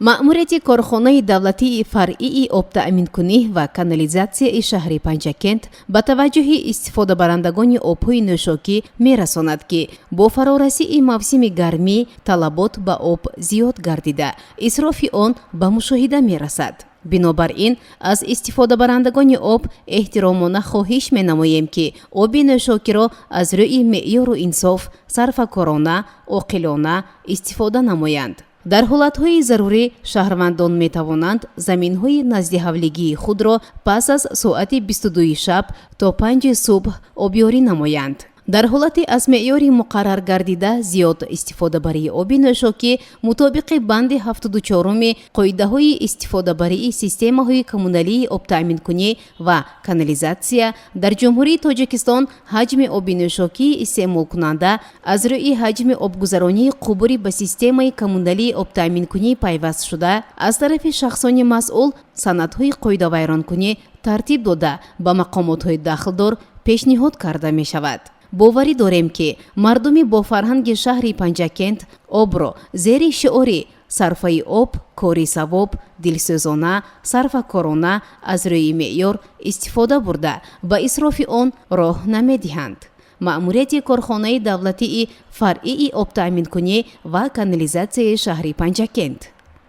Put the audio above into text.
маъмурияти корхонаи давлатии фаръии обтаъминкунӣ ва канализатсияи шаҳри Панҷакент ба таваҷҷӯҳи истифодабарандагони обҳои нӯшокӣ мерасонад, ки бо фарорасии мавсими гармӣ талабот ба об зиёд гардида, исрофи он ба мушоҳида мерасад. бинобар ин аз истифодабарандагони об эҳтиромона хоҳиш менамоем, ки оби нӯшокиро аз рӯи меъёру инсоф сарфакорона, оқилона истифода намоянд. дар ҳолатҳои зарурӣ шаҳрвандон метавонанд заминҳои назди ҳавлигии худро пас аз соати 22 шаб то 5 субҳ обёрӣ намоянд. дар ҳолати аз меъёри муқаррар гардида зиёд истифодабарии оби нӯшокӣ мутобиқи банди 74-уми қоидаҳои истифодабарии системаҳои коммуналии обтаъминкунӣ ва канализатсия дар ҷумҳурии Тоҷикистон ҳаҷми оби нӯшокии истеъмолкунанда аз рӯи ҳаҷми обгузаронии қубури ба системаи коммуналии обтаъминкунӣ пайвастшуда аз тарафи шахсони масъул санадҳои қоидавайронкунӣ тартиб дода ба мақомотҳои дахлдор пешниҳод карда мешавад. боварӣ дорем, ки мардуми бо фарҳанги шаҳри Панҷакент обро зери шиори сарфаи об кори савоб, дилсӯзона, сарфакорона аз рӯи меъёр истифода бурда ба исрофи он роҳ намедиҳанд. маъмурияти корхонаи давлатии фаръии обтаъминкунӣ ва канализатсияи шаҳри Панҷакент.